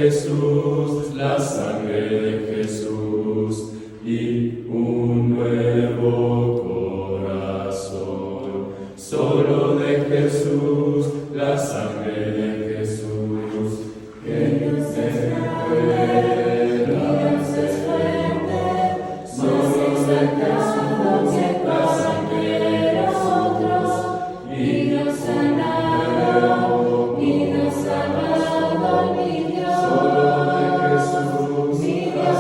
Jesús, la sangre de Jesús y un nuevo corazón. Solo de Jesús, la sangre de Jesús, que nos recuerda ser fuerte. Solo de Jesús, la sangre de nosotros, y nos sanado, y nos amado, mi Dios. Solo de Jesús, mi Dios,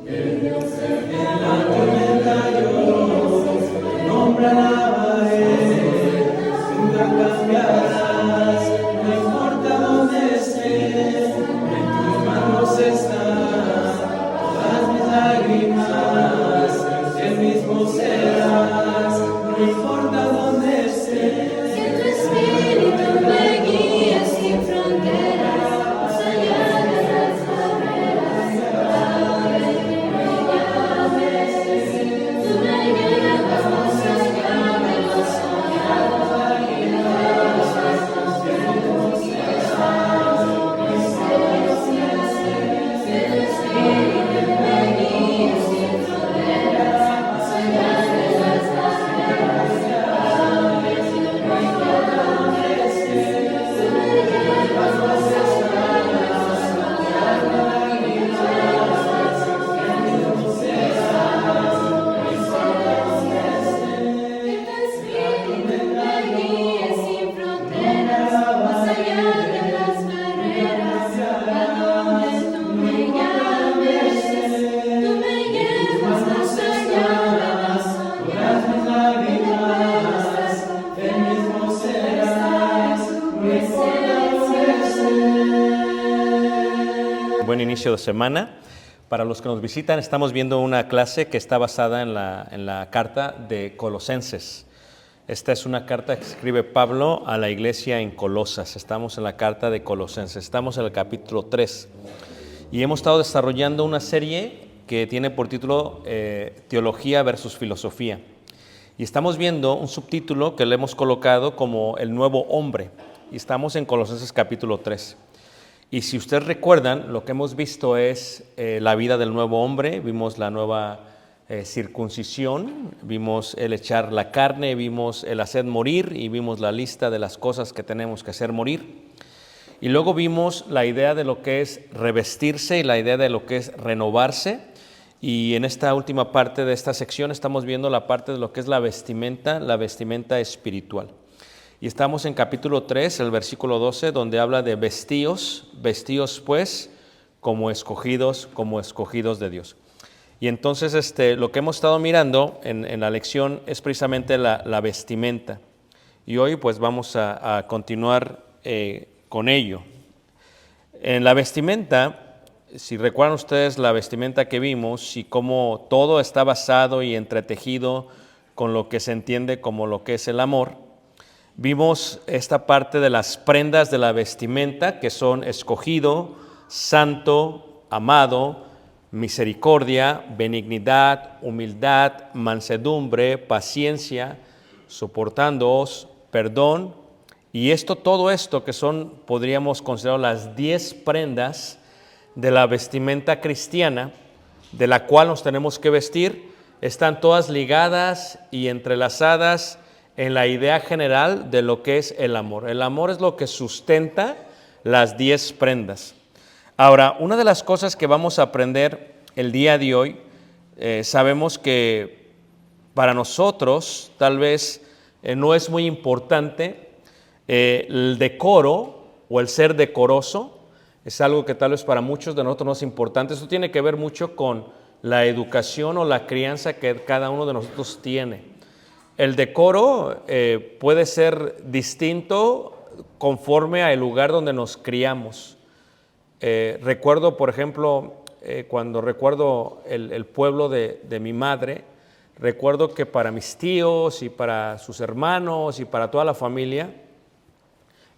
que Dios en la tormenta yo nombra nunca cambiarás, no importa dónde esté, en tus manos están todas mis lágrimas, el mismo serás, no importa dónde esté. Que tu espíritu me guíe sin fronteras, más allá de las barreras, ahora que me llames, tú me llevas más allá de lo soñado, y de los pasos que hemos llevado, mis gracias. Que tu espíritu me guíe sin fronteras, más allá de las barreras, ahora que me llames, tú me llevas más allá de lo soñado, y de los pasos que hemos llevado, mis gracias. Que tu espíritu me guíe sin fronteras, más allá de las barreras, a donde tú me llames, tú me llevas más allá de las soñadas, y de las El mismo serás, no importa dónde estés. Buen inicio de semana. Para los que nos visitan, estamos viendo una clase que está basada en la carta de Colosenses. Esta es una carta que escribe Pablo a la iglesia en Colosas. Estamos en la carta de Colosenses, estamos en el capítulo 3. Y hemos estado desarrollando una serie que tiene por título Teología versus Filosofía. Y estamos viendo un subtítulo que le hemos colocado como El Nuevo Hombre. Y estamos en Colosenses capítulo 3. Y si ustedes recuerdan, lo que hemos visto es la vida del nuevo hombre, vimos la nueva circuncisión, vimos el echar la carne, vimos el hacer morir y vimos la lista de las cosas que tenemos que hacer morir. Y luego vimos la idea de lo que es revestirse y la idea de lo que es renovarse. Y en esta última parte de esta sección estamos viendo la parte de lo que es la vestimenta espiritual. Y estamos en capítulo 3, el versículo 12, donde habla de vestíos pues como escogidos de Dios. Y entonces lo que hemos estado mirando en la lección es precisamente la vestimenta. Y hoy pues vamos a continuar con ello. En la vestimenta, si recuerdan ustedes la vestimenta que vimos y cómo todo está basado y entretejido con lo que se entiende como lo que es el amor, vimos esta parte de las prendas de la vestimenta que son escogido, santo, amado, misericordia, benignidad, humildad, mansedumbre, paciencia, soportándoos, perdón. Y todo esto que son, podríamos considerar las 10 prendas de la vestimenta cristiana, de la cual nos tenemos que vestir, están todas ligadas y entrelazadas en la idea general de lo que es el amor. El amor es lo que sustenta las 10 prendas. Ahora, una de las cosas que vamos a aprender el día de hoy, sabemos que para nosotros tal vez no es muy importante el decoro o el ser decoroso. Es algo que tal vez para muchos de nosotros no es importante. Eso tiene que ver mucho con la educación o la crianza que cada uno de nosotros tiene. El decoro puede ser distinto conforme al lugar donde nos criamos. Recuerdo, por ejemplo, cuando recuerdo el pueblo de mi madre, recuerdo que para mis tíos y para sus hermanos y para toda la familia,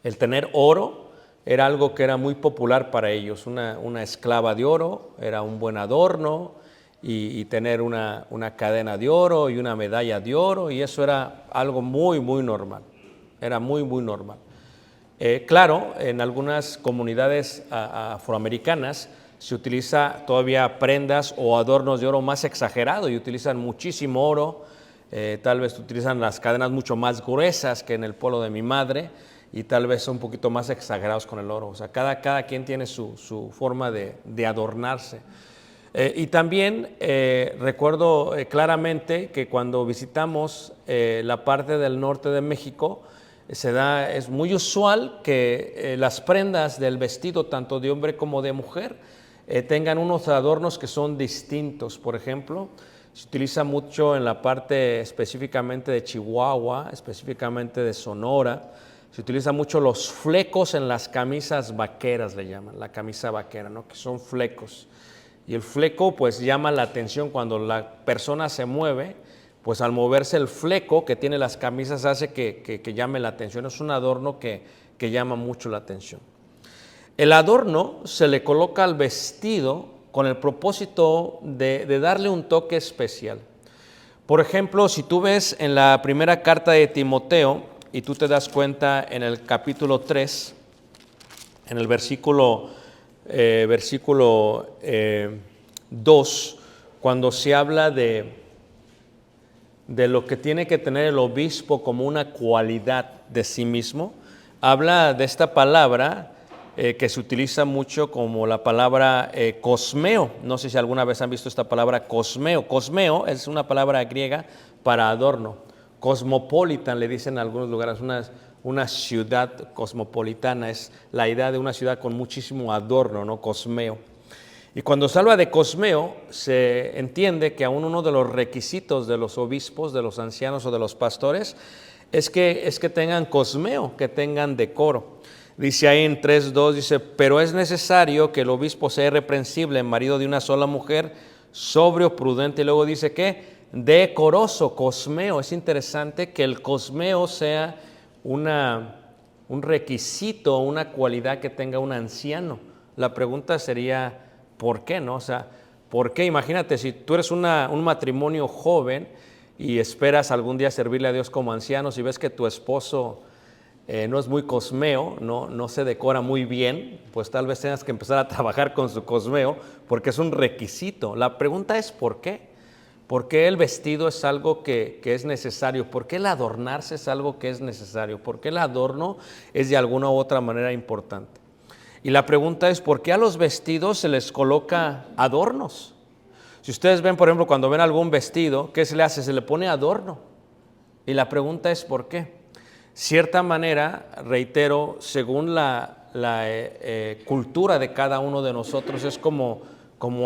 el tener oro era algo que era muy popular para ellos. Una esclava de oro era un buen adorno, y tener una cadena de oro y una medalla de oro, y eso era algo muy, muy normal. Era muy, muy normal. Claro, en algunas comunidades afroamericanas se utiliza todavía prendas o adornos de oro más exagerado y utilizan muchísimo oro, tal vez utilizan las cadenas mucho más gruesas que en el pueblo de mi madre y tal vez son un poquito más exagerados con el oro. O sea, cada quien tiene su forma de adornarse. Y también recuerdo claramente que cuando visitamos la parte del norte de México, es muy usual que las prendas del vestido, tanto de hombre como de mujer, tengan unos adornos que son distintos. Por ejemplo, se utiliza mucho en la parte específicamente de Chihuahua, específicamente de Sonora, se utiliza mucho los flecos en las camisas vaqueras, le llaman, la camisa vaquera, ¿no? Que son flecos. Y el fleco pues llama la atención cuando la persona se mueve, pues al moverse el fleco que tiene las camisas hace que llame la atención. Es un adorno que llama mucho la atención. El adorno se le coloca al vestido con el propósito de darle un toque especial. Por ejemplo, si tú ves en la primera carta de Timoteo y tú te das cuenta en el capítulo 3, en el versículo 2, cuando se habla de lo que tiene que tener el obispo como una cualidad de sí mismo, habla de esta palabra que se utiliza mucho como la palabra cosmeo. No sé si alguna vez han visto esta palabra cosmeo. Cosmeo es una palabra griega para adorno. Cosmopolitan le dicen en algunos lugares, una ciudad cosmopolitana, es la idea de una ciudad con muchísimo adorno, ¿no? Cosmeo. Y cuando se habla de cosmeo, se entiende que aún uno de los requisitos de los obispos, de los ancianos o de los pastores, es que tengan cosmeo, que tengan decoro. Dice ahí en 3:2, dice, pero es necesario que el obispo sea irreprensible, marido de una sola mujer, sobrio, prudente, y luego dice que decoroso, cosmeo. Es interesante que el cosmeo sea un requisito, una cualidad que tenga un anciano. La pregunta sería, ¿por qué no? O sea, ¿por qué? Imagínate, si tú eres un matrimonio joven y esperas algún día servirle a Dios como ancianos y ves que tu esposo no es muy cosmeo, no se decora muy bien, pues tal vez tengas que empezar a trabajar con su cosmeo porque es un requisito. La pregunta es ¿por qué? ¿Por qué el vestido es algo que es necesario? ¿Por qué el adornarse es algo que es necesario? ¿Por qué el adorno es de alguna u otra manera importante? Y la pregunta es ¿por qué a los vestidos se les coloca adornos? Si ustedes ven, por ejemplo, cuando ven algún vestido, ¿qué se le hace? Se le pone adorno. Y la pregunta es ¿por qué? Cierta manera, reitero, según la cultura de cada uno de nosotros, es como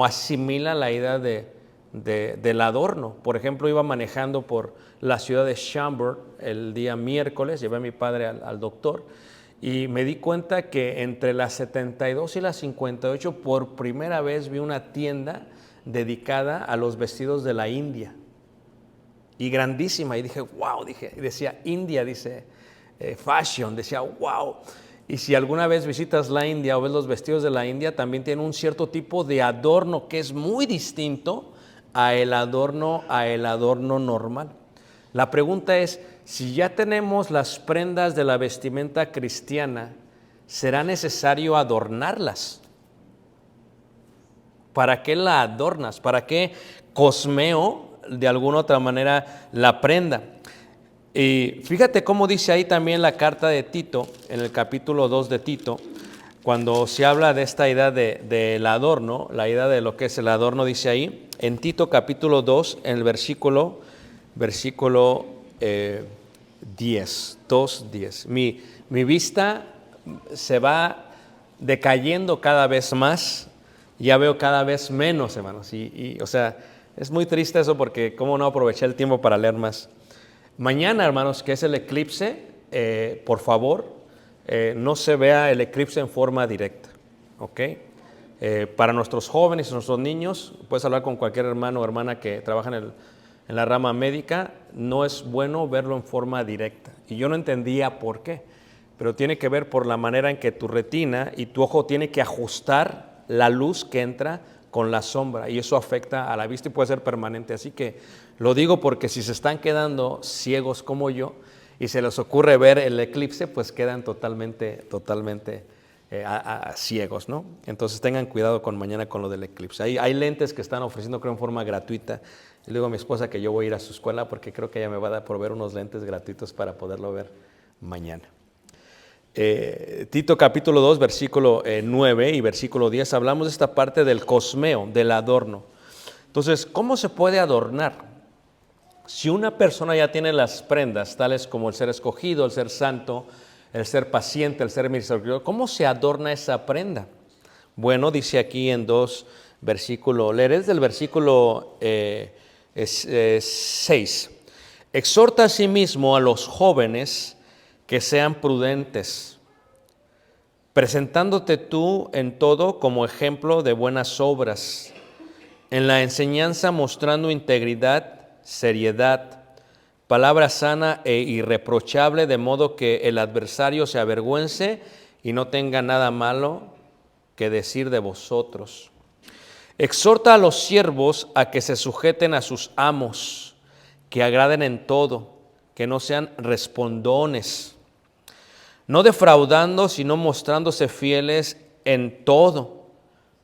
asimila la idea del adorno. Por ejemplo, iba manejando por la ciudad de Schaumburg el día miércoles, llevé a mi padre al doctor y me di cuenta que entre las 72 y las 58 por primera vez vi una tienda dedicada a los vestidos de la India y grandísima, y dije wow, y decía India, dice fashion, decía wow. Y si alguna vez visitas la India o ves los vestidos de la India, también tienen un cierto tipo de adorno que es muy distinto a el adorno normal. La pregunta es, si ya tenemos las prendas de la vestimenta cristiana, ¿será necesario adornarlas? ¿Para qué la adornas? ¿Para qué cosmeo de alguna otra manera la prenda? Y fíjate cómo dice ahí también la carta de Tito, en el capítulo 2 de Tito, cuando se habla de esta idea del adorno, la idea de lo que es el adorno, dice ahí, en Tito capítulo 2, en el versículo 10, 2:10. Mi vista se va decayendo cada vez más, ya veo cada vez menos, hermanos. O sea, es muy triste eso porque cómo no aproveché el tiempo para leer más. Mañana, hermanos, que es el eclipse, por favor, no se vea el eclipse en forma directa, ¿ok? Para nuestros jóvenes y nuestros niños, puedes hablar con cualquier hermano o hermana que trabaja en la rama médica, no es bueno verlo en forma directa. Y yo no entendía por qué, pero tiene que ver por la manera en que tu retina y tu ojo tiene que ajustar la luz que entra con la sombra, y eso afecta a la vista y puede ser permanente. Así que lo digo porque si se están quedando ciegos como yo, y se les ocurre ver el eclipse, pues quedan totalmente ciegos, ¿no? Entonces tengan cuidado con mañana con lo del eclipse. Hay lentes que están ofreciendo, creo, en forma gratuita. Y le digo a mi esposa que yo voy a ir a su escuela porque creo que ella me va a dar por ver unos lentes gratuitos para poderlo ver mañana. Tito capítulo 2, versículo 9 y versículo 10, hablamos de esta parte del cosmeo, del adorno. Entonces, ¿cómo se puede adornar? Si una persona ya tiene las prendas, tales como el ser escogido, el ser santo, el ser paciente, el ser misericordioso, ¿cómo se adorna esa prenda? Bueno, dice aquí en 2 versículos, leeré desde el versículo 6. Exhorta asimismo a los jóvenes que sean prudentes, presentándote tú en todo como ejemplo de buenas obras, en la enseñanza mostrando integridad, seriedad, palabra sana e irreprochable, de modo que el adversario se avergüence y no tenga nada malo que decir de vosotros. Exhorta a los siervos a que se sujeten a sus amos, que agraden en todo, que no sean respondones, no defraudando, sino mostrándose fieles en todo,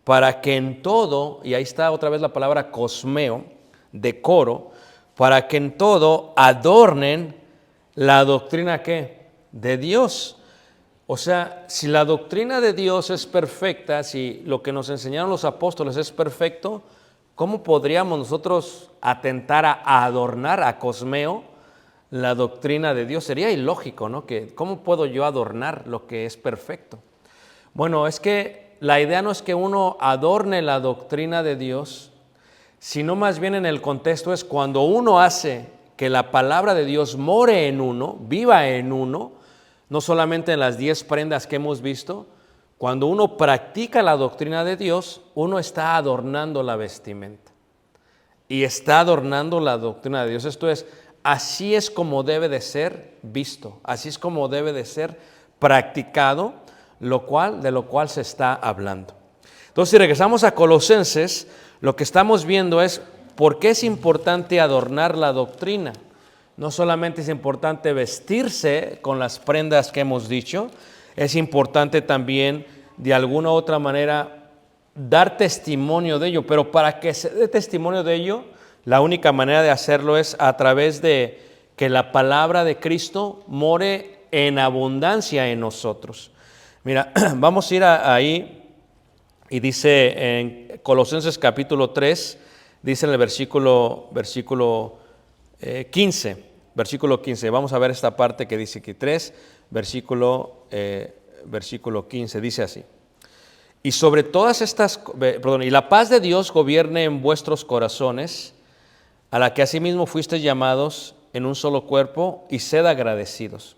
para que en todo, y ahí está otra vez la palabra cosmeo, decoro, para que en todo adornen la doctrina ¿qué? De Dios. O sea, si la doctrina de Dios es perfecta, si lo que nos enseñaron los apóstoles es perfecto, ¿cómo podríamos nosotros atentar a adornar, a cosmeo, la doctrina de Dios? Sería ilógico, ¿no? ¿Cómo puedo yo adornar lo que es perfecto? Bueno, es que la idea no es que uno adorne la doctrina de Dios, sino más bien en el contexto es cuando uno hace que la palabra de Dios more en uno, viva en uno, no solamente en las 10 prendas que hemos visto. Cuando uno practica la doctrina de Dios, uno está adornando la vestimenta y está adornando la doctrina de Dios. Esto es, así es como debe de ser visto, así es como debe de ser practicado, de lo cual se está hablando. Entonces, si regresamos a Colosenses, lo que estamos viendo es por qué es importante adornar la doctrina. No solamente es importante vestirse con las prendas que hemos dicho, es importante también de alguna u otra manera dar testimonio de ello, pero para que se dé testimonio de ello, la única manera de hacerlo es a través de que la palabra de Cristo more en abundancia en nosotros. Mira, vamos a ir ahí y dice en Colosenses capítulo 3, dice en el versículo 15, vamos a ver esta parte que dice aquí 3, versículo 15, dice así. Y sobre todas estas, y la paz de Dios gobierne en vuestros corazones, a la que asimismo fuisteis llamados en un solo cuerpo, y sed agradecidos.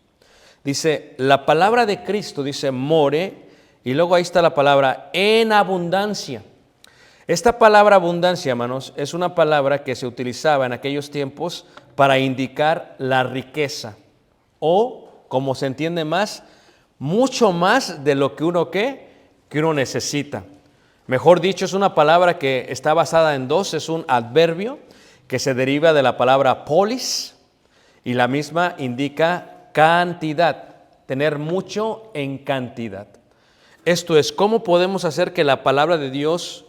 Dice, la palabra de Cristo, dice, more, y luego ahí está la palabra en abundancia. Esta palabra abundancia, hermanos, es una palabra que se utilizaba en aquellos tiempos para indicar la riqueza, o, como se entiende más, mucho más de lo que uno necesita. Mejor dicho, es una palabra que está basada en dos, es un adverbio que se deriva de la palabra polis, y la misma indica cantidad, tener mucho en cantidad. Esto es, ¿cómo podemos hacer que la palabra de Dios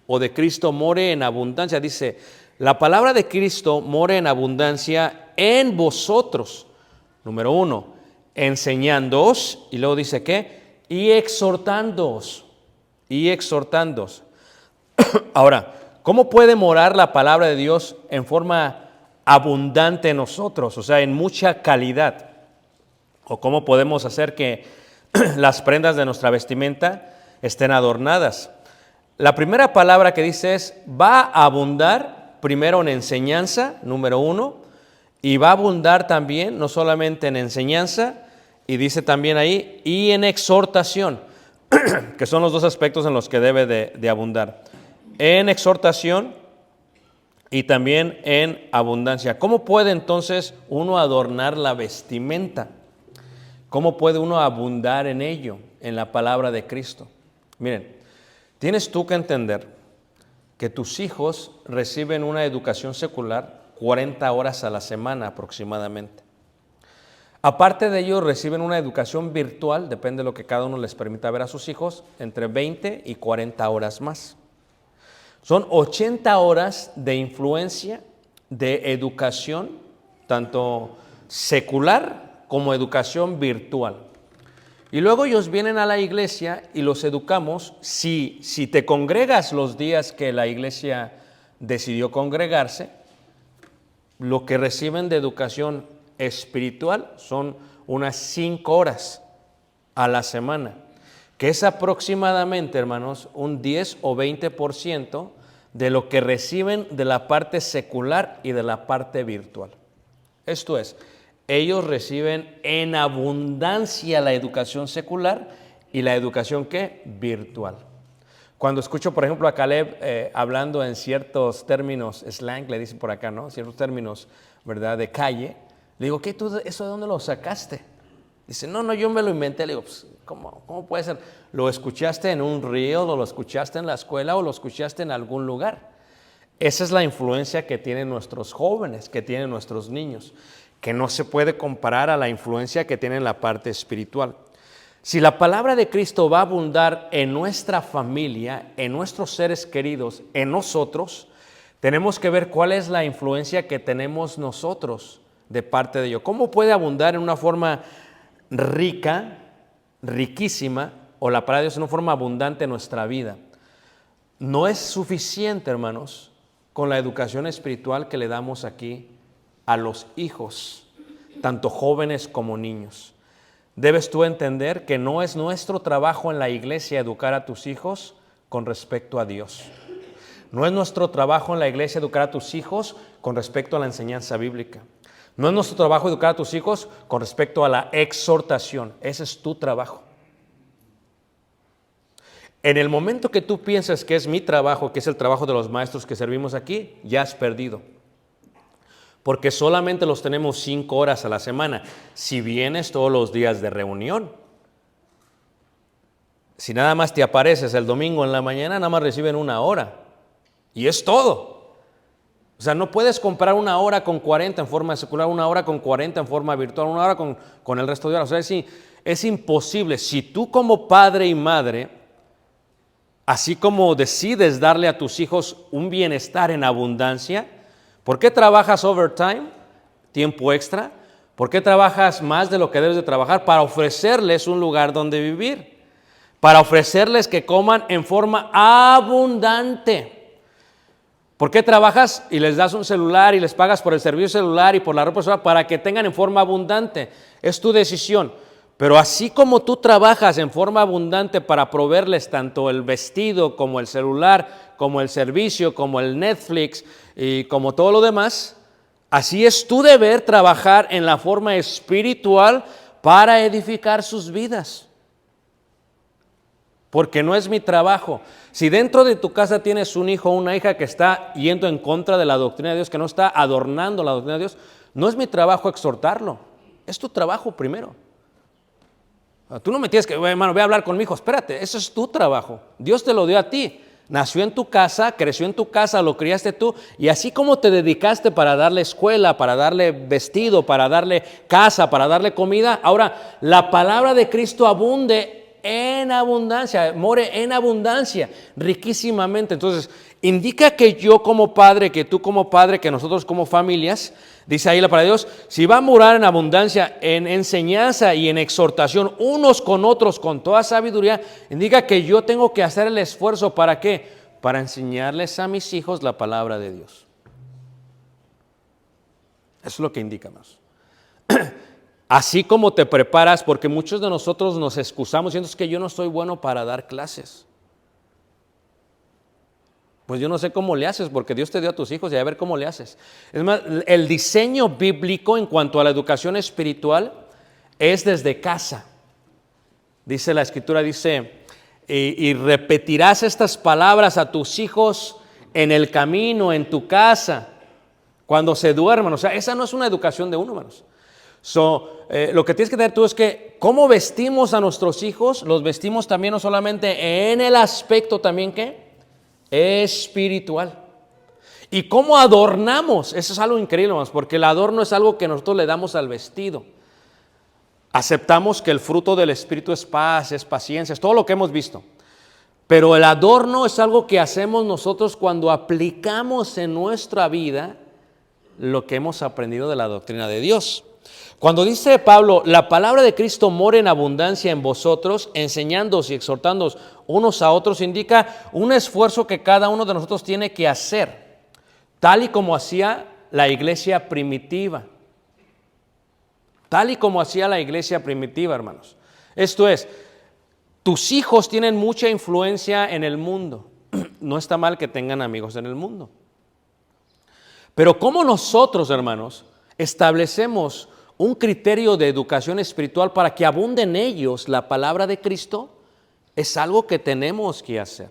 o de Cristo more en abundancia? Dice, la palabra de Cristo more en abundancia en vosotros. Número 1, enseñándoos, y luego dice ¿qué? Y exhortándoos. Ahora, ¿cómo puede morar la palabra de Dios en forma abundante en nosotros? O sea, en mucha calidad. ¿O cómo podemos hacer que las prendas de nuestra vestimenta estén adornadas? La primera palabra que dice es, va a abundar primero en enseñanza, número 1, y va a abundar también, no solamente en enseñanza, y dice también ahí, y en exhortación, que son los dos aspectos en los que debe de abundar. En exhortación y también en abundancia. ¿Cómo puede entonces uno adornar la vestimenta? ¿Cómo puede uno abundar en ello, en la palabra de Cristo? Miren, tienes tú que entender que tus hijos reciben una educación secular 40 horas a la semana aproximadamente. Aparte de ello, reciben una educación virtual, depende de lo que cada uno les permita ver a sus hijos, entre 20 y 40 horas más. Son 80 horas de influencia, de educación, tanto secular como educación virtual. Y luego ellos vienen a la iglesia y los educamos. Si te congregas los días que la iglesia decidió congregarse, lo que reciben de educación espiritual son unas 5 horas a la semana, que es aproximadamente, hermanos, un 10 o 20% de lo que reciben de la parte secular y de la parte virtual. Esto es, ellos reciben en abundancia la educación secular y la educación ¿qué? Virtual. Cuando escucho, por ejemplo, a Caleb hablando en ciertos términos, slang, le dicen por acá, ¿no? Ciertos términos, ¿verdad? De calle. Le digo, ¿qué? ¿Tú eso de dónde lo sacaste? Dice, no, yo me lo inventé. Le digo, pues, ¿cómo puede ser? ¿Lo escuchaste en un reel o lo escuchaste en la escuela o lo escuchaste en algún lugar? Esa es la influencia que tienen nuestros jóvenes, que tienen nuestros niños, que no se puede comparar a la influencia que tiene en la parte espiritual. Si la palabra de Cristo va a abundar en nuestra familia, en nuestros seres queridos, en nosotros, tenemos que ver cuál es la influencia que tenemos nosotros de parte de ello. ¿Cómo puede abundar en una forma rica, riquísima, o la palabra de Dios en una forma abundante en nuestra vida? No es suficiente, hermanos, con la educación espiritual que le damos aquí a los hijos, tanto jóvenes como niños. Debes tú entender que no es nuestro trabajo en la iglesia educar a tus hijos con respecto a Dios. No es nuestro trabajo en la iglesia educar a tus hijos con respecto a la enseñanza bíblica. No es nuestro trabajo educar a tus hijos con respecto a la exhortación. Ese es tu trabajo. En el momento que tú piensas que es mi trabajo, que es el trabajo de los maestros que servimos aquí, ya has perdido. Porque solamente los tenemos 5 horas a la semana. Si vienes todos los días de reunión, si nada más te apareces el domingo en la mañana, nada más reciben 1 hora. Y es todo. O sea, no puedes comprar 1 hora con 40 en forma secular, 1 hora con 40 en forma virtual, 1 hora con el resto de horas. O sea, es imposible. Si tú como padre y madre, así como decides darle a tus hijos un bienestar en abundancia, ¿por qué trabajas overtime, tiempo extra? ¿Por qué trabajas más de lo que debes de trabajar? Para ofrecerles un lugar donde vivir, para ofrecerles que coman en forma abundante. ¿Por qué trabajas y les das un celular y les pagas por el servicio celular y por la ropa celular? Para que tengan en forma abundante. Es tu decisión. Pero así como tú trabajas en forma abundante para proveerles tanto el vestido como el celular, como el servicio, como el Netflix y como todo lo demás, así es tu deber trabajar en la forma espiritual para edificar sus vidas. Porque no es mi trabajo. Si dentro de tu casa tienes un hijo o una hija que está yendo en contra de la doctrina de Dios, que no está adornando la doctrina de Dios, no es mi trabajo exhortarlo. Es tu trabajo primero. Tú no me tienes que, hermano, voy a hablar con mi hijo. Espérate, eso es tu trabajo. Dios te lo dio a ti. Nació en tu casa, creció en tu casa, lo criaste tú. Y así como te dedicaste para darle escuela, para darle vestido, para darle casa, para darle comida, ahora la palabra de Cristo abunde en abundancia, more en abundancia, riquísimamente. Entonces, indica que yo como padre, que tú como padre, que nosotros como familias, dice ahí la palabra de Dios, si va a morar en abundancia, en enseñanza y en exhortación unos con otros con toda sabiduría, indica que yo tengo que hacer el esfuerzo. ¿Para qué? Para enseñarles a mis hijos la palabra de Dios. Eso es lo que indica más. Así como te preparas, porque muchos de nosotros nos excusamos diciendo que yo no soy bueno para dar clases. Pues yo no sé cómo le haces, porque Dios te dio a tus hijos y a ver cómo le haces. Es más, el diseño bíblico en cuanto a la educación espiritual es desde casa. Dice la Escritura, dice, y repetirás estas palabras a tus hijos en el camino, en tu casa, cuando se duerman. O sea, esa no es una educación de uno, hermanos. Lo que tienes que tener tú es que cómo vestimos a nuestros hijos, los vestimos también no solamente en el aspecto también ¿qué? Espiritual. Y cómo adornamos, eso es algo increíble, más, porque el adorno es algo que nosotros le damos al vestido. Aceptamos que el fruto del Espíritu es paz, es paciencia, es todo lo que hemos visto. Pero el adorno es algo que hacemos nosotros cuando aplicamos en nuestra vida lo que hemos aprendido de la doctrina de Dios. Cuando dice Pablo, la palabra de Cristo mora en abundancia en vosotros, enseñándoos y exhortándoos unos a otros, indica un esfuerzo que cada uno de nosotros tiene que hacer, tal y como hacía la iglesia primitiva. Tal y como hacía la iglesia primitiva, hermanos. Esto es, tus hijos tienen mucha influencia en el mundo. No está mal que tengan amigos en el mundo. Pero ¿cómo nosotros, hermanos, establecemos un criterio de educación espiritual para que abunde en ellos la palabra de Cristo? Es algo que tenemos que hacer.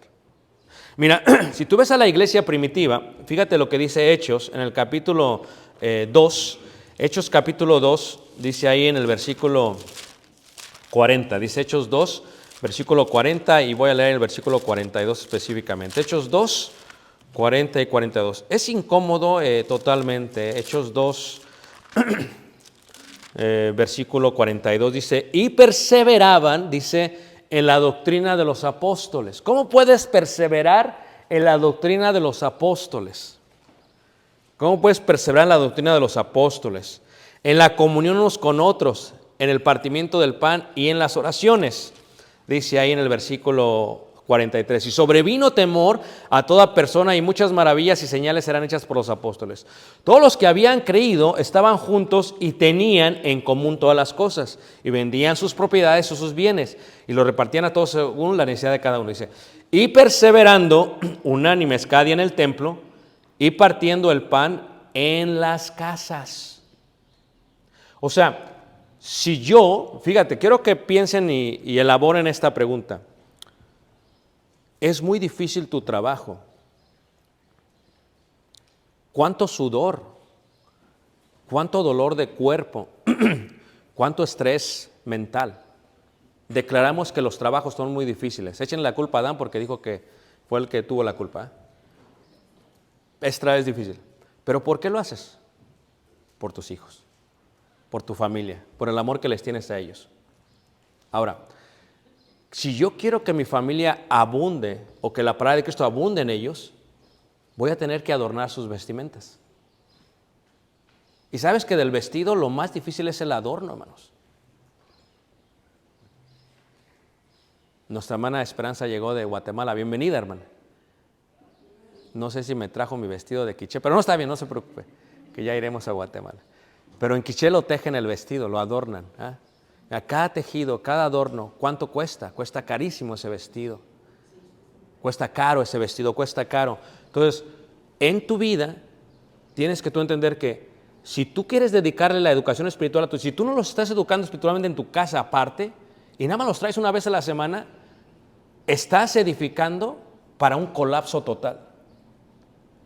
Mira, si tú ves a la iglesia primitiva, fíjate lo que dice Hechos en el capítulo 2. Hechos capítulo 2, dice ahí en el versículo 40. Dice Hechos 2, versículo 40, y voy a leer el versículo 42 específicamente. Hechos 2, 40 y 42. Es incómodo totalmente. Hechos 2, versículo 42 dice, y perseveraban, dice, en la doctrina de los apóstoles. ¿Cómo puedes perseverar en la doctrina de los apóstoles? ¿Cómo puedes perseverar en la doctrina de los apóstoles? En la comunión unos con otros, en el partimiento del pan y en las oraciones. Dice ahí en el versículo 43. Y sobrevino temor a toda persona y muchas maravillas y señales eran hechas por los apóstoles. Todos los que habían creído estaban juntos y tenían en común todas las cosas. Y vendían sus propiedades o sus bienes y lo repartían a todos según la necesidad de cada uno. Dice, y perseverando unánimes cada día en el templo y partiendo el pan en las casas. O sea, si yo, fíjate, quiero que piensen y elaboren esta pregunta. Es muy difícil tu trabajo. ¿Cuánto sudor? ¿Cuánto dolor de cuerpo? ¿Cuánto estrés mental? Declaramos que los trabajos son muy difíciles. Échenle la culpa a Adán porque dijo que fue el que tuvo la culpa. Esta es difícil. ¿Pero por qué lo haces? Por tus hijos, por tu familia, por el amor que les tienes a ellos. Ahora, si yo quiero que mi familia abunde o que la palabra de Cristo abunde en ellos, voy a tener que adornar sus vestimentas. Y sabes que del vestido lo más difícil es el adorno, hermanos. Nuestra hermana Esperanza llegó de Guatemala. Bienvenida, hermana. No sé si me trajo mi vestido de quiché, pero no está bien, no se preocupe, que ya iremos a Guatemala. Pero en quiché lo tejen el vestido, lo adornan. A cada tejido, cada adorno, ¿cuánto cuesta? Cuesta carísimo ese vestido. Cuesta caro ese vestido, cuesta caro. Entonces, en tu vida tienes que tú entender que si tú quieres dedicarle la educación espiritual a tu, si tú no los estás educando espiritualmente en tu casa aparte y nada más los traes una vez a la semana, estás edificando para un colapso total.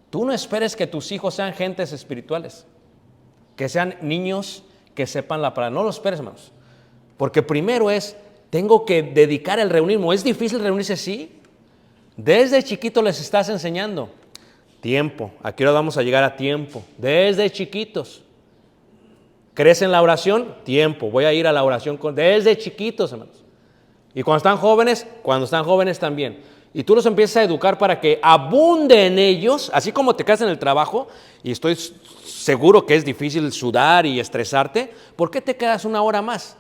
Tú no esperes que tus hijos sean gentes espirituales, que sean niños que sepan la palabra. No lo esperes, hermanos. Porque primero tengo que dedicar el reunirme. ¿Es difícil reunirse? Sí. Desde chiquito les estás enseñando. Tiempo. ¿A qué hora vamos a llegar a tiempo? Desde chiquitos. ¿Crees en la oración? Tiempo. Voy a ir a la oración desde chiquitos, hermanos. Y cuando están jóvenes también. Y tú los empiezas a educar para que abunde en ellos, así como te quedas en el trabajo, y estoy seguro que es difícil sudar y estresarte, ¿por qué te quedas una hora más?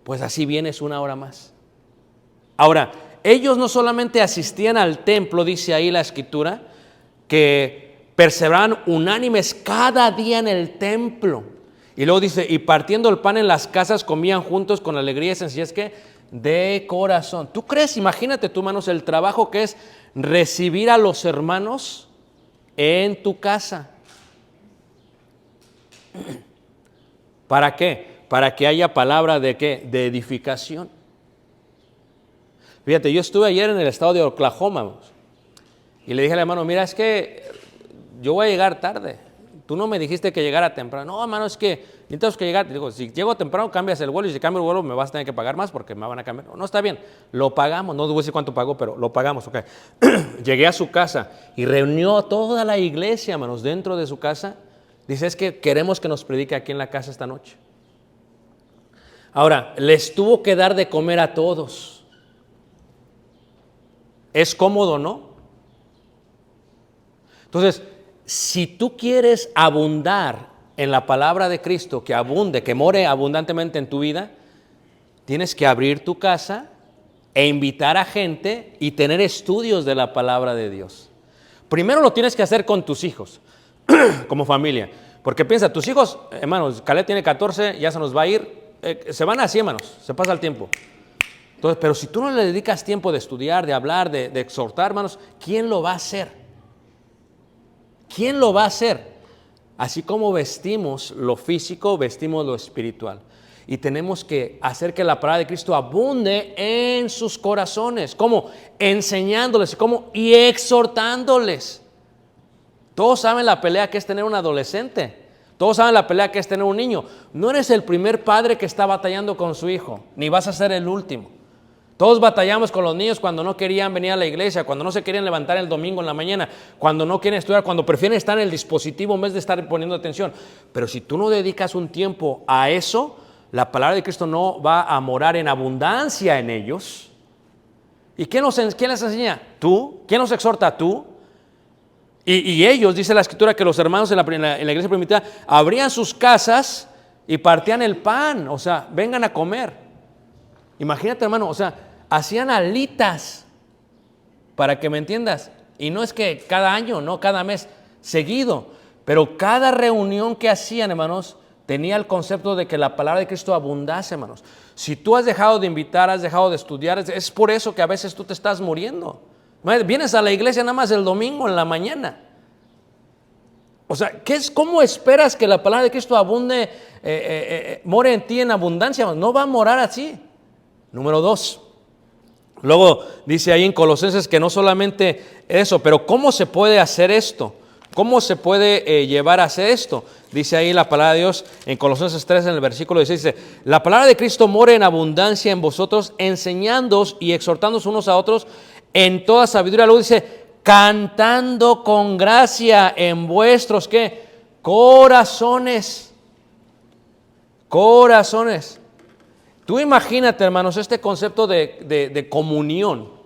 Pues así vienes una hora más. Ahora, ellos no solamente asistían al templo, dice ahí la escritura, que perseveraban unánimes cada día en el templo. Y luego dice, y partiendo el pan en las casas comían juntos con alegría y sencillez de corazón. ¿Tú crees? Imagínate tú, hermanos, el trabajo que es recibir a los hermanos en tu casa. ¿Para qué? Para que haya palabra de ¿qué? De edificación. Fíjate, yo estuve ayer en el estado de Oklahoma, hermanos, y le dije al hermano, mira, es que yo voy a llegar tarde. Tú no me dijiste que llegara temprano. No, hermano, es que necesitamos que llegar. Digo, si llego temprano, cambias el vuelo. Y si cambio el vuelo, me vas a tener que pagar más porque me van a cambiar. No, está bien. Lo pagamos. No voy a decir cuánto pagó, pero lo pagamos. Okay. Llegué a su casa y reunió a toda la iglesia, hermanos, dentro de su casa. Dice, es que queremos que nos predique aquí en la casa esta noche. Ahora, les tuvo que dar de comer a todos. ¿Es cómodo, no? Entonces, si tú quieres abundar en la palabra de Cristo, que abunde, que more abundantemente en tu vida, tienes que abrir tu casa e invitar a gente y tener estudios de la palabra de Dios. Primero lo tienes que hacer con tus hijos, como familia. Porque piensa, tus hijos, hermanos, Caleb tiene 14, ya se nos va a ir, se van así, hermanos, se pasa el tiempo. Entonces, pero si tú no le dedicas tiempo de estudiar, de hablar, de exhortar, hermanos, ¿quién lo va a hacer? ¿Quién lo va a hacer? Así como vestimos lo físico, vestimos lo espiritual. Y tenemos que hacer que la palabra de Cristo abunde en sus corazones. ¿Cómo? Enseñándoles. ¿Cómo? Y exhortándoles. Todos saben la pelea que es tener un adolescente. Todos saben la pelea que es tener un niño. No eres el primer padre que está batallando con su hijo, ni vas a ser el último. Todos batallamos con los niños cuando no querían venir a la iglesia, cuando no se quieren levantar el domingo en la mañana, cuando no quieren estudiar, cuando prefieren estar en el dispositivo en vez de estar poniendo atención. Pero si tú no dedicas un tiempo a eso, la palabra de Cristo no va a morar en abundancia en ellos. ¿Y quién les enseña? Tú. ¿Quién los exhorta? Tú. Y ellos, dice la Escritura, que los hermanos en la iglesia primitiva abrían sus casas y partían el pan. O sea, vengan a comer. Imagínate, hermano, o sea, hacían alitas, para que me entiendas. Y no es que cada año, no cada mes, seguido. Pero cada reunión que hacían, hermanos, tenía el concepto de que la palabra de Cristo abundase, hermanos. Si tú has dejado de invitar, has dejado de estudiar, es por eso que a veces tú te estás muriendo. Vienes a la iglesia nada más el domingo en la mañana. O sea, ¿cómo esperas que la palabra de Cristo abunde, more en ti en abundancia? No va a morar así. Número 2. Luego dice ahí en Colosenses que no solamente eso, pero ¿cómo se puede hacer esto? ¿Cómo se puede llevar a hacer esto? Dice ahí la palabra de Dios en Colosenses 3, en el versículo 16, dice: la palabra de Cristo more en abundancia en vosotros, enseñándoos y exhortándoos unos a otros en toda sabiduría. Luego dice, cantando con gracia en vuestros, ¿qué? Corazones. Corazones. Tú imagínate, hermanos, este concepto de comunión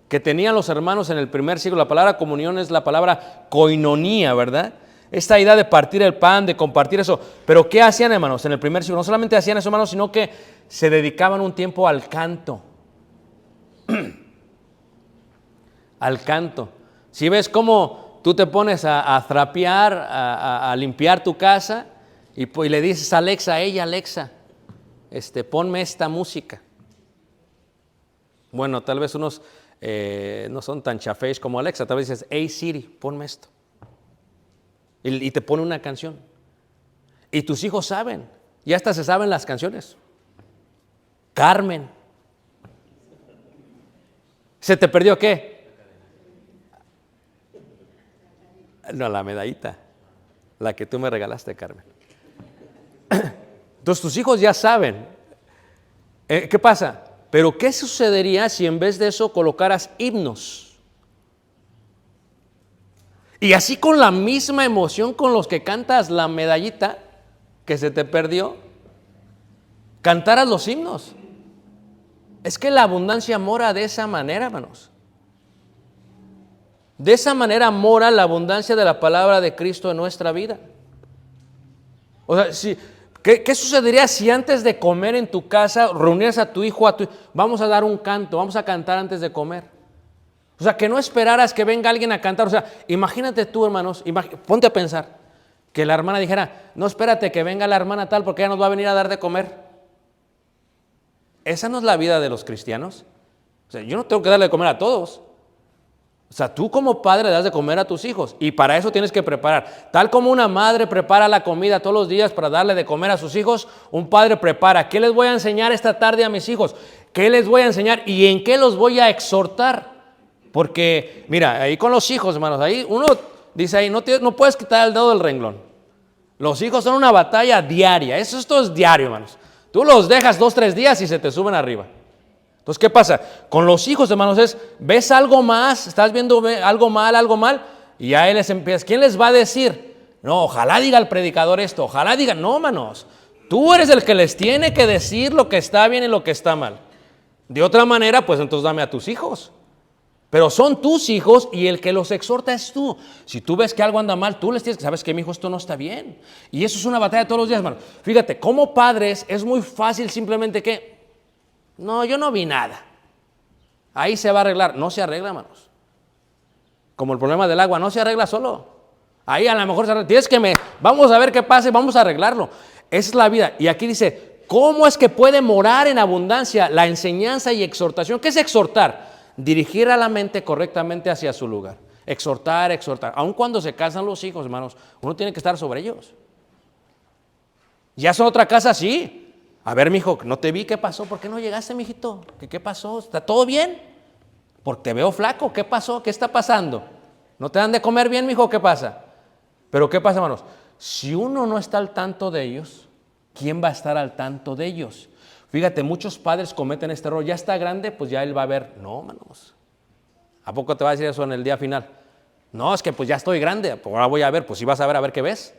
que tenían los hermanos en el primer siglo. La palabra comunión es la palabra koinonía, ¿verdad? Esta idea de partir el pan, de compartir eso. Pero ¿qué hacían, hermanos, en el primer siglo? No solamente hacían eso, hermanos, sino que se dedicaban un tiempo al canto. Al canto. Si ves cómo tú te pones a trapear, a limpiar tu casa y le dices a Alexa, Alexa, ponme esta música. Bueno, tal vez unos no son tan chafés como Alexa. Tal vez dices, hey Siri, ponme esto. Y te pone una canción. Y tus hijos saben, y hasta se saben las canciones. Carmen. ¿Se te perdió qué? No, la medallita, la que tú me regalaste, Carmen. Entonces tus hijos ya saben. ¿Qué pasa? Pero ¿qué sucedería si en vez de eso colocaras himnos? Y así con la misma emoción con los que cantas la medallita que se te perdió, cantaras los himnos. Es que la abundancia mora de esa manera, hermanos. De esa manera mora la abundancia de la palabra de Cristo en nuestra vida. O sea, ¿qué sucedería si antes de comer en tu casa reunieras a tu hijo, vamos a dar un canto, vamos a cantar antes de comer? O sea, que no esperaras que venga alguien a cantar. O sea, imagínate tú, hermanos, ponte a pensar que la hermana dijera, no, espérate que venga la hermana tal porque ella nos va a venir a dar de comer. Esa no es la vida de los cristianos. O sea, yo no tengo que darle de comer a todos. O sea, tú como padre le das de comer a tus hijos y para eso tienes que preparar. Tal como una madre prepara la comida todos los días para darle de comer a sus hijos, un padre prepara. ¿Qué les voy a enseñar esta tarde a mis hijos? ¿Qué les voy a enseñar y en qué los voy a exhortar? Porque, mira, ahí con los hijos, hermanos, ahí uno dice ahí, no puedes quitar el dedo del renglón. Los hijos son una batalla diaria. Esto es diario, hermanos. Tú los dejas 2-3 días y se te suben arriba. Entonces, ¿qué pasa? Con los hijos, hermanos, ves algo más, estás viendo algo mal, y a él les empiezas. ¿Quién les va a decir? No, ojalá diga el predicador esto, ojalá diga. No, hermanos, tú eres el que les tiene que decir lo que está bien y lo que está mal. De otra manera, pues entonces dame a tus hijos. Pero son tus hijos y el que los exhorta es tú. Si tú ves que algo anda mal, tú les tienes que, sabes que mi hijo, esto no está bien. Y eso es una batalla todos los días, hermano. Fíjate, como padres es muy fácil simplemente que, no, yo no vi nada. Ahí se va a arreglar. No se arregla, hermanos. Como el problema del agua, no se arregla solo. Ahí a lo mejor se arregla. Tienes que vamos a ver qué pasa y vamos a arreglarlo. Esa es la vida. Y aquí dice, ¿cómo es que puede morar en abundancia la enseñanza y exhortación? ¿Qué es exhortar? Dirigir a la mente correctamente hacia su lugar. Exhortar, exhortar. Aun cuando se casan los hijos, hermanos, uno tiene que estar sobre ellos. Ya son otra casa, sí. A ver, mijo, no te vi, ¿qué pasó? ¿Por qué no llegaste, mijito? ¿Qué pasó? ¿Está todo bien? Porque te veo flaco, ¿qué pasó? ¿Qué está pasando? ¿No te dan de comer bien, mijo? ¿Qué pasa? Pero ¿qué pasa, hermanos? Si uno no está al tanto de ellos, ¿quién va a estar al tanto de ellos? Fíjate, muchos padres cometen este error. Ya está grande, pues ya él va a ver. No, hermanos. ¿A poco te va a decir eso en el día final? No, es que pues ya estoy grande, pues ahora voy a ver. Pues si vas a ver qué ves.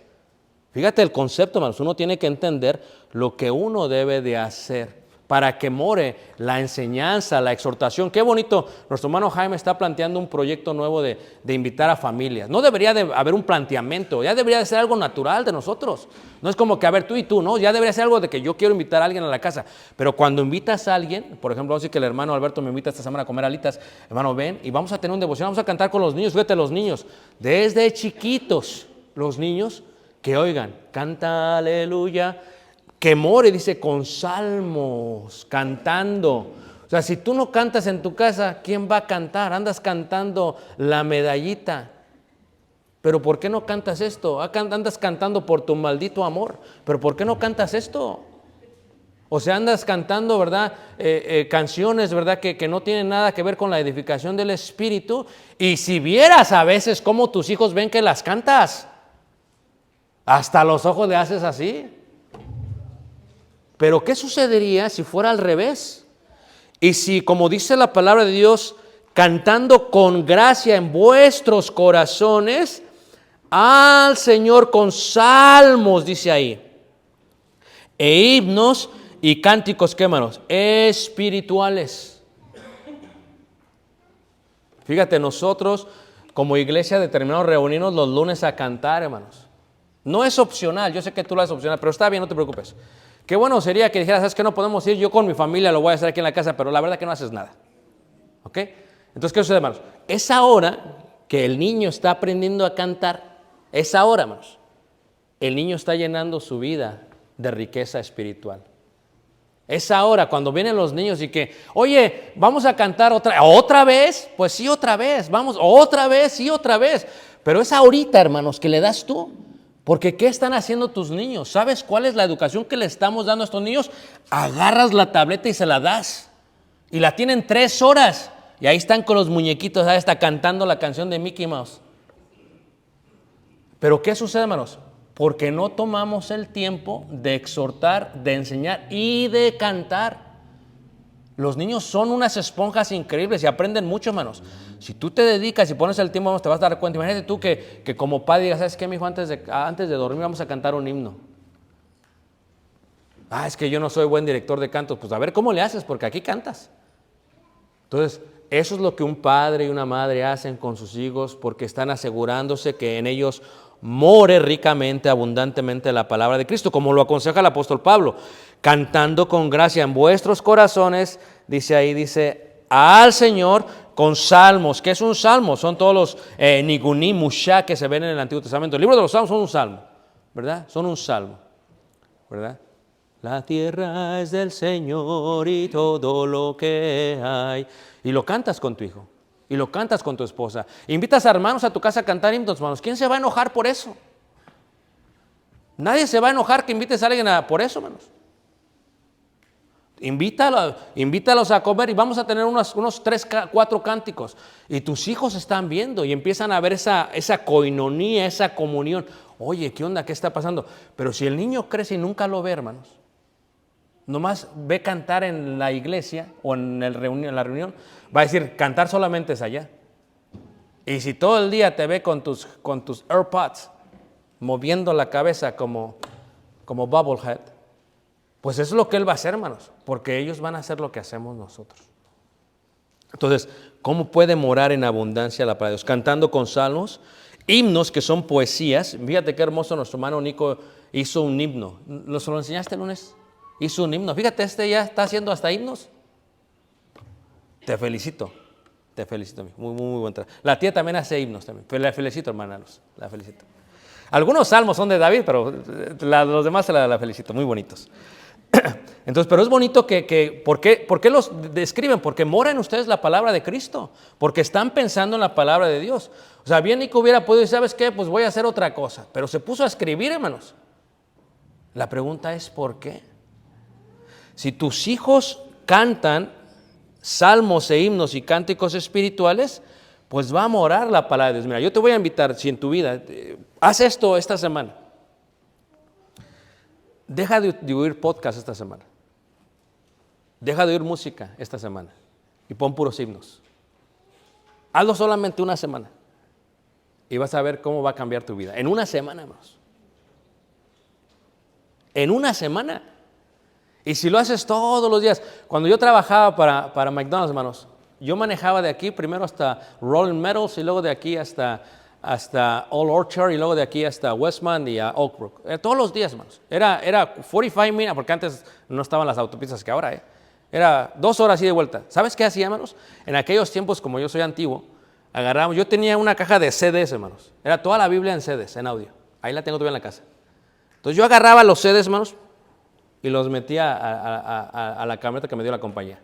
Fíjate el concepto, hermanos. Uno tiene que entender lo que uno debe de hacer para que more la enseñanza, la exhortación. Qué bonito, nuestro hermano Jaime está planteando un proyecto nuevo de invitar a familias. No debería de haber un planteamiento, ya debería de ser algo natural de nosotros. No es como que, a ver, tú y tú, ¿no? Ya debería ser algo de que yo quiero invitar a alguien a la casa. Pero cuando invitas a alguien, por ejemplo, vamos a decir que el hermano Alberto me invita esta semana a comer alitas, hermano, ven y vamos a tener un devoción, vamos a cantar con los niños. Fíjate, los niños, desde chiquitos, los niños, que oigan, canta aleluya, que more, dice, con salmos, cantando. O sea, si tú no cantas en tu casa, ¿quién va a cantar? Andas cantando la medallita. Pero ¿por qué no cantas esto? Andas cantando por tu maldito amor. Pero ¿por qué no cantas esto? O sea, andas cantando, ¿verdad? Canciones, ¿verdad? Que no tienen nada que ver con la edificación del Espíritu. Y si vieras a veces cómo tus hijos ven que las cantas, hasta los ojos le haces así. Pero ¿qué sucedería si fuera al revés? Y si, como dice la palabra de Dios, cantando con gracia en vuestros corazones al Señor con salmos, dice ahí, e himnos y cánticos, ¿qué, hermanos? Espirituales. Fíjate, nosotros como iglesia determinamos reunirnos los lunes a cantar, hermanos. No es opcional, yo sé que tú lo haces opcional, pero está bien, no te preocupes. Qué bueno sería que dijeras, ¿sabes qué? No podemos ir, yo con mi familia lo voy a hacer aquí en la casa, pero la verdad que no haces nada. ¿Ok? Entonces, ¿qué sucede, hermanos? Esa hora que el niño está aprendiendo a cantar, esa hora, hermanos, el niño está llenando su vida de riqueza espiritual. Esa hora, cuando vienen los niños y que, oye, vamos a cantar otra vez, pues sí, otra vez, vamos, otra vez, sí, otra vez. Pero esa horita, hermanos, que le das tú. Porque ¿qué están haciendo tus niños? ¿Sabes cuál es la educación que le estamos dando a estos niños? Agarras la tableta y se la das. Y la tienen 3 horas. Y ahí están con los muñequitos, ahí está cantando la canción de Mickey Mouse. Pero ¿qué sucede, hermanos? Porque no tomamos el tiempo de exhortar, de enseñar y de cantar. Los niños son unas esponjas increíbles y aprenden mucho, hermanos. Si tú te dedicas y pones el tiempo, te vas a dar cuenta. Imagínate tú que como padre digas, ¿sabes qué, mi hijo? Antes de dormir vamos a cantar un himno. Es que yo no soy buen director de cantos. Pues a ver cómo le haces, porque aquí cantas. Entonces, eso es lo que un padre y una madre hacen con sus hijos, porque están asegurándose que en ellos more ricamente, abundantemente la palabra de Cristo, como lo aconseja el apóstol Pablo, cantando con gracia en vuestros corazones, dice ahí, dice, al Señor con salmos. ¿Qué es un salmo? Son todos los nigunim, mushá que se ven en el Antiguo Testamento. El libro de los salmos son un salmo, ¿verdad? Son un salmo, ¿verdad? La tierra es del Señor y todo lo que hay. Y lo cantas con tu hijo. Y lo cantas con tu esposa. Invitas a hermanos a tu casa a cantar himnos, hermanos. ¿Quién se va a enojar por eso? Nadie se va a enojar que invites a alguien por eso, hermanos. Invítalos a comer y vamos a tener unos 3, 4 cánticos. Y tus hijos están viendo y empiezan a ver esa coinonía, esa comunión. Oye, ¿qué onda? ¿Qué está pasando? Pero si el niño crece y nunca lo ve, hermanos, nomás ve cantar en la iglesia o en la reunión, va a decir, cantar solamente es allá. Y si todo el día te ve con tus AirPods, moviendo la cabeza como Bubblehead, Pues eso es lo que Él va a hacer, hermanos, porque ellos van a hacer lo que hacemos nosotros. Entonces, ¿cómo puede morar en abundancia la palabra de Dios? Cantando con salmos, himnos que son poesías. Fíjate qué hermoso, nuestro hermano Nico hizo un himno. ¿Nos lo enseñaste el lunes? Hizo un himno. Fíjate, ya está haciendo hasta himnos. Te felicito, muy, muy, muy buen trabajo. La tía también hace himnos también. La felicito, hermana Luz, la felicito. Algunos salmos son de David, pero los demás la felicito, muy bonitos. Entonces, pero es bonito ¿por qué los describen? Porque mora en ustedes la palabra de Cristo, porque están pensando en la palabra de Dios. O sea, bien Nico hubiera podido decir, ¿sabes qué? Pues voy a hacer otra cosa, pero se puso a escribir, hermanos. La pregunta es, ¿por qué? Si tus hijos cantan salmos e himnos y cánticos espirituales, pues va a morar la palabra de Dios. Mira, yo te voy a invitar, si en tu vida, haz esto esta semana. Deja de oír podcast esta semana. Deja de oír música esta semana. Y pon puros himnos. Hazlo solamente una semana. Y vas a ver cómo va a cambiar tu vida. En una semana, hermanos. En una semana. Y si lo haces todos los días. Cuando yo trabajaba para McDonald's, hermanos, yo manejaba de aquí primero hasta Rolling Meadows y luego de aquí hasta Old Orchard y luego de aquí hasta Westmont y a Oak Brook. Todos los días, hermanos. Era 45 minutes, porque antes no estaban las autopistas que ahora. Era 2 horas y de vuelta. ¿Sabes qué hacía, hermanos? En aquellos tiempos, como yo soy antiguo, yo tenía una caja de CDs, hermanos. Era toda la Biblia en CDs, en audio. Ahí la tengo todavía en la casa. Entonces yo agarraba los CDs, hermanos, y los metía a la camioneta que me dio la compañía.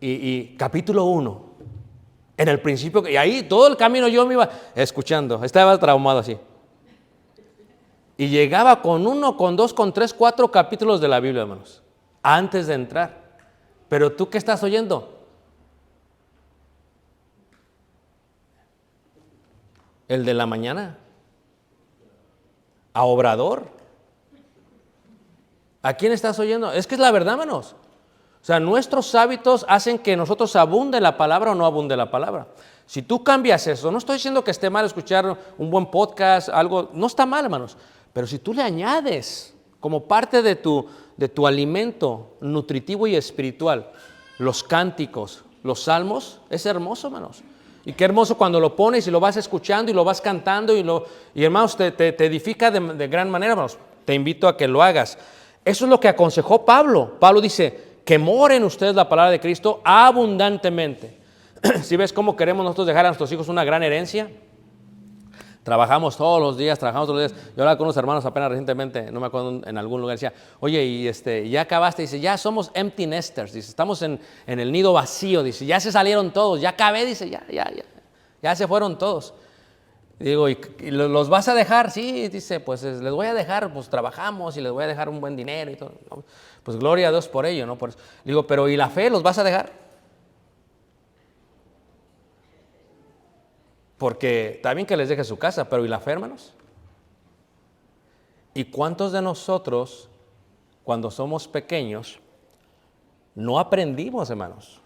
Y capítulo 1. En el principio, y ahí todo el camino yo me iba escuchando, estaba traumado así. Y llegaba con 1, con 2, con 3, 4 capítulos de la Biblia, hermanos, antes de entrar. Pero tú, ¿qué estás oyendo? El de la mañana. A Obrador. ¿A quién estás oyendo? Es que es la verdad, hermanos. O sea, nuestros hábitos hacen que nosotros abunde la palabra o no abunde la palabra. Si tú cambias eso, no estoy diciendo que esté mal escuchar un buen podcast, algo, no está mal, hermanos. Pero si tú le añades como parte de tu alimento nutritivo y espiritual, los cánticos, los salmos, es hermoso, hermanos. Y qué hermoso cuando lo pones y lo vas escuchando y lo vas cantando y hermanos, te edifica de gran manera, hermanos. Te invito a que lo hagas. Eso es lo que aconsejó Pablo. Pablo dice, que more en ustedes la palabra de Cristo abundantemente. ¿Sí ves cómo queremos nosotros dejar a nuestros hijos una gran herencia? Trabajamos todos los días. Yo hablaba con unos hermanos apenas recientemente, no me acuerdo, en algún lugar, decía, oye, y ya acabaste, dice, ya somos empty nesters, dice, estamos en el nido vacío, dice, ya se salieron todos, ya acabé, dice, ya se fueron todos. Digo, ¿y los vas a dejar? Sí, dice, pues les voy a dejar, pues trabajamos y les voy a dejar un buen dinero y todo. Pues gloria a Dios por ello, ¿no? Por eso. Digo, pero ¿y la fe los vas a dejar? Porque está bien que les deje su casa, pero ¿y la fe, hermanos? ¿Y cuántos de nosotros, cuando somos pequeños, no aprendimos, hermanos,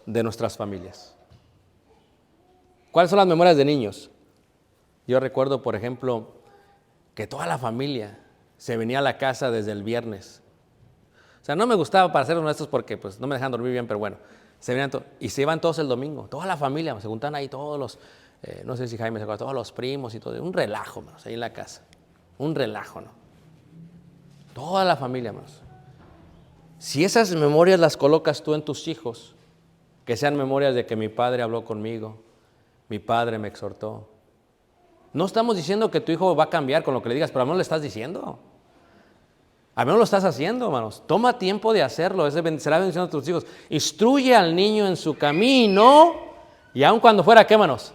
de nuestras familias? ¿Cuáles son las memorias de niños? Yo recuerdo, por ejemplo, que toda la familia se venía a la casa desde el viernes. O sea, no me gustaba, para ser honestos, porque pues, no me dejaban dormir bien, pero bueno, y se iban todos el domingo, toda la familia, se juntaban ahí todos los, no sé si Jaime se acuerda, todos los primos y todo, un relajo, hermanos, ahí en la casa, un relajo, ¿no? Toda la familia, hermanos. Si esas memorias las colocas tú en tus hijos, que sean memorias de que mi padre habló conmigo, mi padre me exhortó. No estamos diciendo que tu hijo va a cambiar con lo que le digas, pero al menos le estás diciendo. Al menos lo estás haciendo, hermanos. Toma tiempo de hacerlo, será bendición a tus hijos. Instruye al niño en su camino, y aun cuando fuera, ¿qué, hermanos?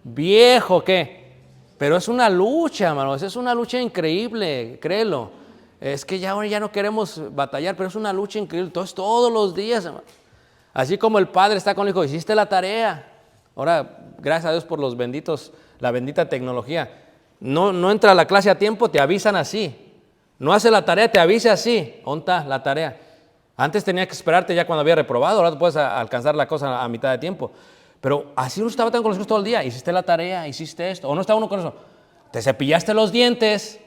Viejo, ¿qué? Pero es una lucha, hermanos, es una lucha increíble, créelo. Es que ya no queremos batallar, pero es una lucha increíble, todos los días, hermanos. Así como el padre está con el hijo, hiciste la tarea. Ahora, gracias a Dios por la bendita tecnología. No entra a la clase a tiempo, te avisan así. No hace la tarea, te avisa así. ¿Dónde está la tarea? Antes tenía que esperarte ya cuando había reprobado, ahora puedes alcanzar la cosa a mitad de tiempo. Pero así uno estaba tan con los hijos todo el día. Hiciste la tarea, hiciste esto, o no está uno con eso. Te cepillaste los dientes.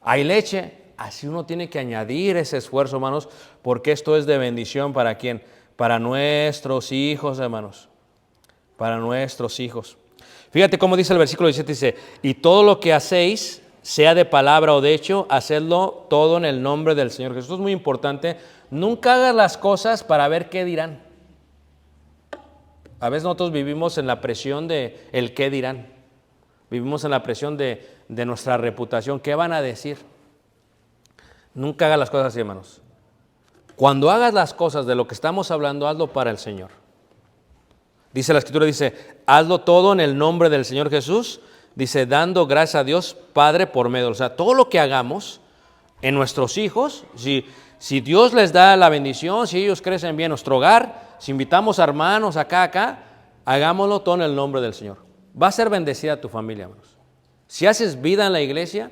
Hay leche. Así uno tiene que añadir ese esfuerzo, hermanos, porque esto es de bendición para quién? Para nuestros hijos, hermanos. Para nuestros hijos. Fíjate cómo dice el versículo 17, dice, y todo lo que hacéis, sea de palabra o de hecho, hacedlo todo en el nombre del Señor Jesús. Esto es muy importante. Nunca hagas las cosas para ver qué dirán. A veces nosotros vivimos en la presión de el qué dirán. Vivimos en la presión de nuestra reputación. ¿Qué van a decir? Nunca hagas las cosas así, hermanos. Cuando hagas las cosas de lo que estamos hablando, hazlo para el Señor. Dice la Escritura, dice, hazlo todo en el nombre del Señor Jesús. Dice, dando gracias a Dios Padre por medio. O sea, todo lo que hagamos en nuestros hijos, si Dios les da la bendición, si ellos crecen bien en nuestro hogar, si invitamos a hermanos acá, hagámoslo todo en el nombre del Señor. Va a ser bendecida tu familia, hermanos. Si haces vida en la iglesia,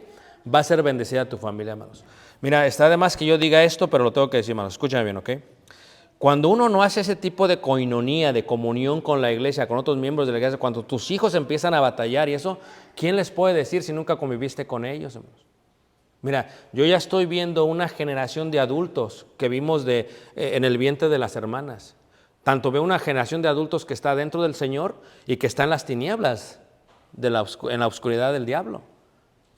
va a ser bendecida tu familia, hermanos. Mira, está de más que yo diga esto, pero lo tengo que decir, hermanos. Escúchame bien, ¿ok? Cuando uno no hace ese tipo de coinonía, de comunión con la iglesia, con otros miembros de la iglesia, cuando tus hijos empiezan a batallar y eso, ¿quién les puede decir si nunca conviviste con ellos, hermanos? Mira, yo ya estoy viendo una generación de adultos que vimos en el vientre de las hermanas. Tanto veo una generación de adultos que está dentro del Señor y que está en las tinieblas, en la oscuridad del diablo.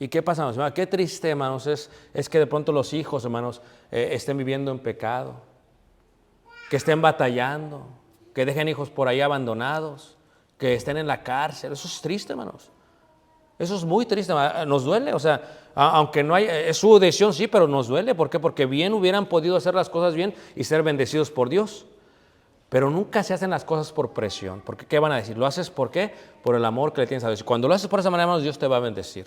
¿Y qué pasa, hermanos? Qué triste, hermanos, es que de pronto los hijos, hermanos, estén viviendo en pecado, que estén batallando, que dejen hijos por ahí abandonados, que estén en la cárcel. Eso es triste, hermanos. Eso es muy triste, nos duele, o sea, aunque no hay, es su decisión, sí, pero nos duele. ¿Por qué? Porque bien hubieran podido hacer las cosas bien y ser bendecidos por Dios. Pero nunca se hacen las cosas por presión. Porque ¿qué van a decir? ¿Lo haces por qué? Por el amor que le tienes a Dios. Y cuando lo haces por esa manera, hermanos, Dios te va a bendecir.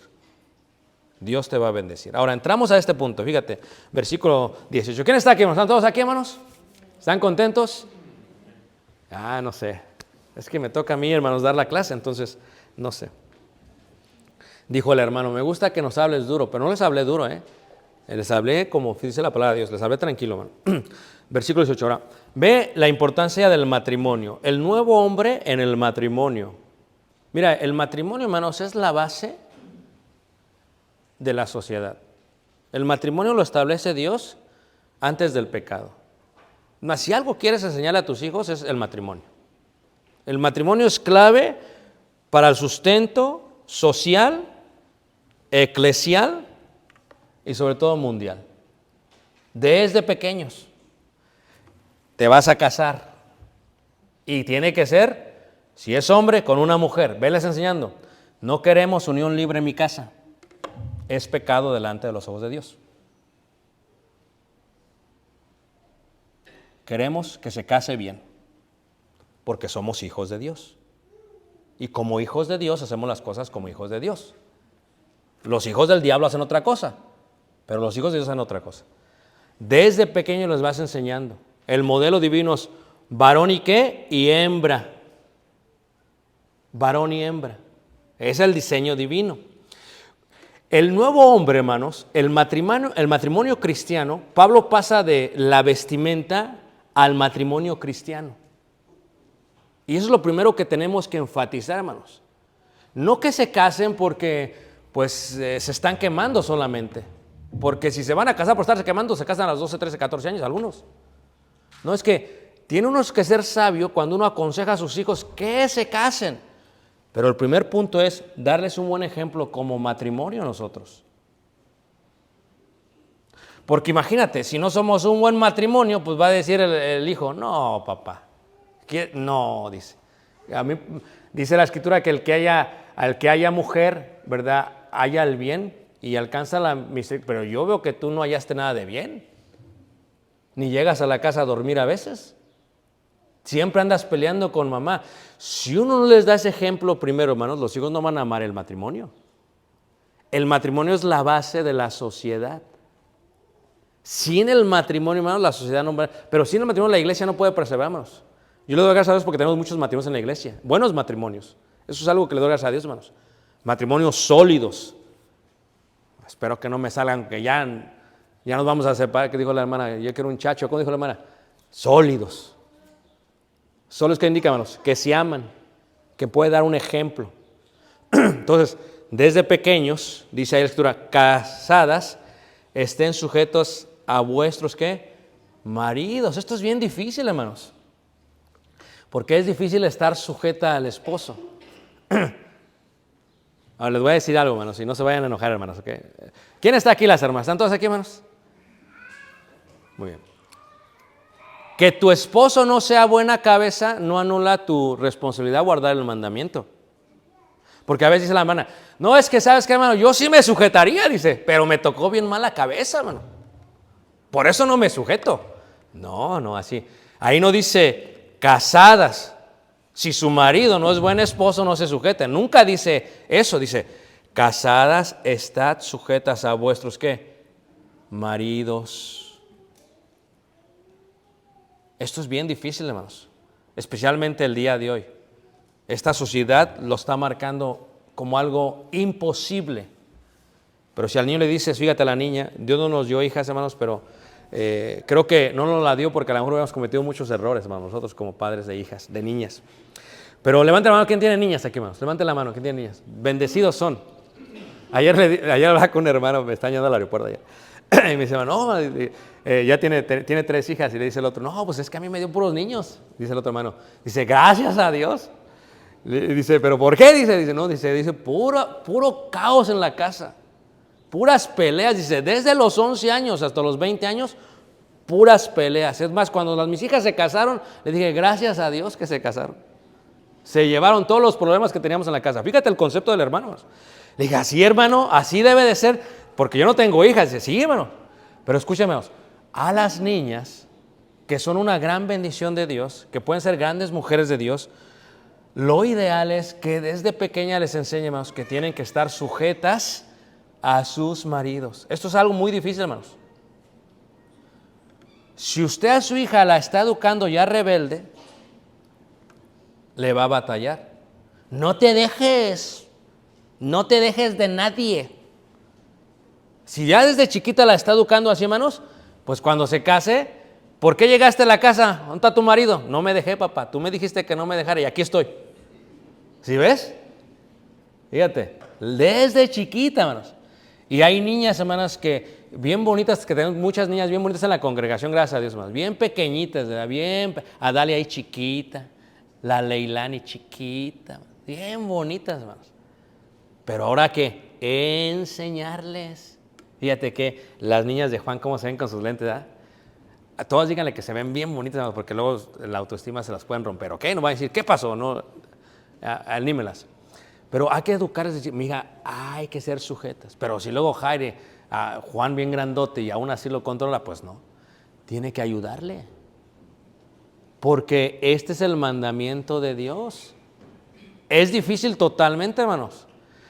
Dios te va a bendecir. Ahora, entramos a este punto, fíjate, versículo 18. ¿Quién está aquí, hermanos? ¿Están todos aquí, hermanos? ¿Están contentos? No sé. Es que me toca a mí, hermanos, dar la clase, entonces, no sé. Dijo el hermano, me gusta que nos hables duro, pero no les hablé duro, Les hablé como dice la palabra de Dios, les hablé tranquilo, hermano. Versículo 18, ahora, ve la importancia del matrimonio, el nuevo hombre en el matrimonio. Mira, el matrimonio, hermanos, es la base de la sociedad. El matrimonio lo establece Dios antes del pecado. Mas si algo quieres enseñarle a tus hijos es el matrimonio. El matrimonio es clave para el sustento social, eclesial y sobre todo mundial. Desde pequeños te vas a casar y tiene que ser, si es hombre, con una mujer. Veles enseñando. No queremos unión libre en mi casa. Es pecado delante de los ojos de Dios. Queremos que se case bien, porque somos hijos de Dios. Y como hijos de Dios hacemos las cosas como hijos de Dios. Los hijos del diablo hacen otra cosa, pero los hijos de Dios hacen otra cosa. Desde pequeño les vas enseñando. El modelo divino es varón y qué, y hembra. Varón y hembra. Es el diseño divino. El nuevo hombre, hermanos, el matrimonio cristiano, Pablo pasa de la vestimenta al matrimonio cristiano. Y eso es lo primero que tenemos que enfatizar, hermanos. No que se casen porque se están quemando solamente. Porque si se van a casar por estarse quemando, se casan a los 12, 13, 14 años algunos. No, es que tiene uno que ser sabio cuando uno aconseja a sus hijos que se casen. Pero el primer punto es darles un buen ejemplo como matrimonio nosotros. Porque imagínate, si no somos un buen matrimonio, pues va a decir el hijo, no, papá. No, dice. A mí, dice la Escritura que al que haya mujer, ¿verdad? Haya el bien y alcanza la misericordia. Pero yo veo que tú no hallaste nada de bien. Ni llegas a la casa a dormir a veces. Siempre andas peleando con mamá. Si uno no les da ese ejemplo primero, hermanos, los hijos no van a amar el matrimonio. El matrimonio es la base de la sociedad. Sin el matrimonio, hermanos, la sociedad no va. Pero sin el matrimonio, la iglesia no puede perseverar, hermanos. Yo le doy gracias a Dios porque tenemos muchos matrimonios en la iglesia. Buenos matrimonios. Eso es algo que le doy gracias a Dios, hermanos. Matrimonios sólidos. Espero que no me salgan, que ya nos vamos a separar. ¿Qué dijo la hermana? Yo quiero un chacho. ¿Cómo dijo la hermana? Sólidos. Sólidos, ¿qué indica, hermanos? Que se aman, que puede dar un ejemplo. Entonces, desde pequeños, dice ahí la Escritura, casadas, estén sujetos a vuestros, ¿qué? Maridos. Esto es bien difícil, hermanos. Porque es difícil estar sujeta al esposo. Ahora les voy a decir algo, hermanos, y no se vayan a enojar, hermanos, ¿ok? ¿Quién está aquí, las hermanas? ¿Están todas aquí, hermanos? Muy bien. Que tu esposo no sea buena cabeza no anula tu responsabilidad guardar el mandamiento. Porque a veces dice la hermana, no, es que sabes qué, hermano, yo sí me sujetaría, dice, pero me tocó bien mal la cabeza, hermano. Por eso no me sujeto. No, así. Ahí no dice casadas. Si su marido no es buen esposo, no se sujeta. Nunca dice eso, dice casadas, estad sujetas a vuestros, ¿qué? Maridos. Esto es bien difícil, hermanos, especialmente el día de hoy. Esta sociedad lo está marcando como algo imposible. Pero si al niño le dices, fíjate a la niña, Dios no nos dio hijas, hermanos, pero creo que no nos la dio porque a lo mejor habíamos cometido muchos errores, hermanos, nosotros como padres de hijas, de niñas. Pero levante la mano, ¿quién tiene niñas aquí, hermanos? Levante la mano, ¿quién tiene niñas? Bendecidos son. Ayer hablaba con un hermano, me está yendo al aeropuerto ayer. Y me dice, no, ya tiene 3 hijas. Y le dice el otro, no, pues es que a mí me dio puros niños. Dice el otro hermano, dice, gracias a Dios. Dice, ¿pero por qué? Dice, no, dice, puro caos en la casa. Puras peleas, dice, desde los 11 años hasta los 20 años, puras peleas. Es más, cuando mis hijas se casaron, le dije, gracias a Dios que se casaron. Se llevaron todos los problemas que teníamos en la casa. Fíjate el concepto del hermano. Le dije, así, hermano, así debe de ser, porque yo no tengo hijas. Dice, sí, hermano. Pero escúchame, a las niñas, que son una gran bendición de Dios, que pueden ser grandes mujeres de Dios, lo ideal es que desde pequeña les enseñemos que tienen que estar sujetas a sus maridos. Esto es algo muy difícil, hermanos. Si usted a su hija la está educando ya rebelde, le va a batallar. No te dejes de nadie. Si ya desde chiquita la está educando así, hermanos, pues cuando se case, ¿por qué llegaste a la casa? ¿Dónde está tu marido? No me dejé, papá. Tú me dijiste que no me dejara y aquí estoy. ¿Sí ves? Fíjate, desde chiquita, hermanos. Y hay niñas, hermanas, que bien bonitas, que tenemos muchas niñas bien bonitas en la congregación, gracias a Dios, hermanos. Bien pequeñitas, ¿verdad? Bien, Adalia ahí chiquita, la Leilani chiquita, bien bonitas, hermanos. Pero ahora, ¿qué? Enseñarles. Fíjate que las niñas de Juan, ¿cómo se ven con sus lentes, verdad? A todas díganle que se ven bien bonitas, hermanos, porque luego la autoestima se las pueden romper, ¿ok? No van a decir, ¿qué pasó? No, anímelas. Pero hay que educarles, decir, mija, hay que ser sujetas. Pero si luego Jaire, Juan bien grandote y aún así lo controla, pues no. Tiene que ayudarle. Porque este es el mandamiento de Dios. Es difícil totalmente, hermanos.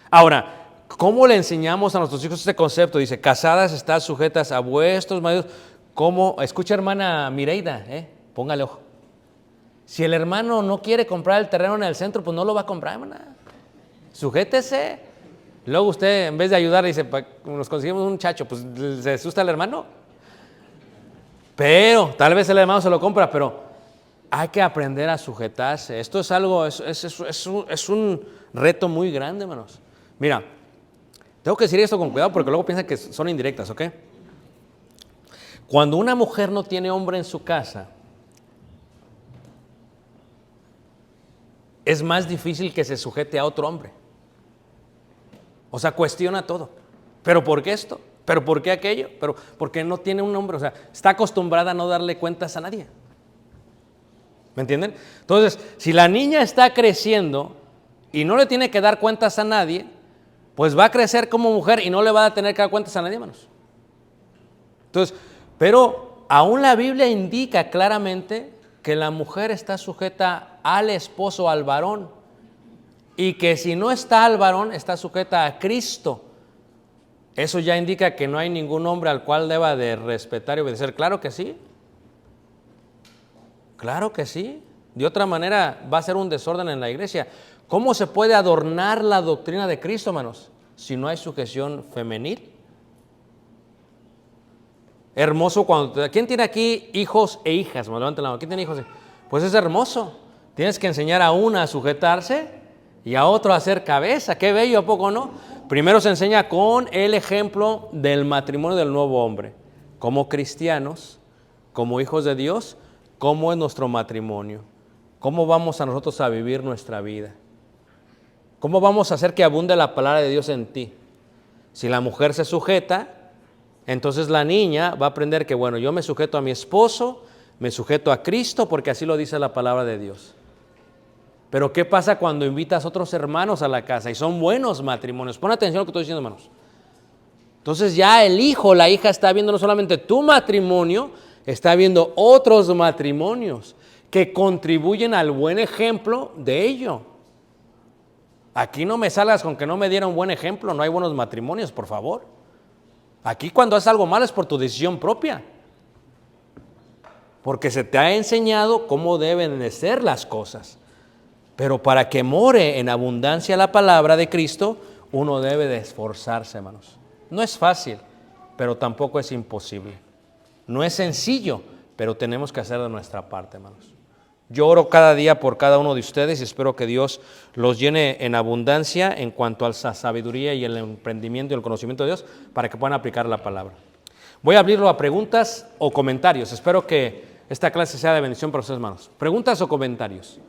Ahora, ¿cómo le enseñamos a nuestros hijos este concepto? Dice, casadas, estad sujetas a vuestros maridos. ¿Cómo? Escucha, hermana Mireida, póngale ojo. Si el hermano no quiere comprar el terreno en el centro, pues no lo va a comprar, hermana. Sujétese. Luego usted, en vez de ayudar, dice, nos conseguimos un muchacho, pues se asusta el hermano. Pero, tal vez el hermano se lo compra, pero hay que aprender a sujetarse. Esto es algo, es un reto muy grande, hermanos. Mira, tengo que decir esto con cuidado porque luego piensan que son indirectas, ¿ok? Cuando una mujer no tiene hombre en su casa, es más difícil que se sujete a otro hombre. O sea, cuestiona todo. ¿Pero por qué esto? ¿Pero por qué aquello? ¿Pero por qué no tiene un hombre? O sea, está acostumbrada a no darle cuentas a nadie. ¿Me entienden? Entonces, si la niña está creciendo y no le tiene que dar cuentas a nadie, pues va a crecer como mujer y no le va a tener que dar cuentas a nadie, hermanos. Entonces, pero aún la Biblia indica claramente que la mujer está sujeta al esposo, al varón, y que si no está al varón, está sujeta a Cristo. Eso ya indica que no hay ningún hombre al cual deba de respetar y obedecer. Claro que sí. Claro que sí. De otra manera va a ser un desorden en la iglesia. ¿Cómo se puede adornar la doctrina de Cristo, hermanos, si no hay sujeción femenil? Hermoso cuando... ¿Quién tiene aquí hijos e hijas? Levanten la mano. ¿Quién tiene hijos? Pues es hermoso. Tienes que enseñar a una a sujetarse y a otro a hacer cabeza. Qué bello, ¿a poco no? Primero se enseña con el ejemplo del matrimonio del nuevo hombre. Como cristianos, como hijos de Dios, ¿cómo es nuestro matrimonio? ¿Cómo vamos a nosotros a vivir nuestra vida? ¿Cómo vamos a hacer que abunde la palabra de Dios en ti? Si la mujer se sujeta, entonces la niña va a aprender que, bueno, yo me sujeto a mi esposo, me sujeto a Cristo, porque así lo dice la palabra de Dios. Pero ¿qué pasa cuando invitas a otros hermanos a la casa y son buenos matrimonios? Pon atención a lo que estoy diciendo, hermanos. Entonces ya el hijo, la hija está viendo no solamente tu matrimonio, está viendo otros matrimonios que contribuyen al buen ejemplo de ello. Aquí no me salgas con que no me dieron buen ejemplo, no hay buenos matrimonios, por favor. Aquí cuando haces algo mal es por tu decisión propia. Porque se te ha enseñado cómo deben de ser las cosas. Pero para que more en abundancia la palabra de Cristo, uno debe de esforzarse, hermanos. No es fácil, pero tampoco es imposible. No es sencillo, pero tenemos que hacer de nuestra parte, hermanos. Yo oro cada día por cada uno de ustedes y espero que Dios los llene en abundancia en cuanto a la sabiduría y el emprendimiento y el conocimiento de Dios para que puedan aplicar la palabra. Voy a abrirlo a preguntas o comentarios. Espero que esta clase sea de bendición para ustedes, hermanos. ¿Preguntas o comentarios?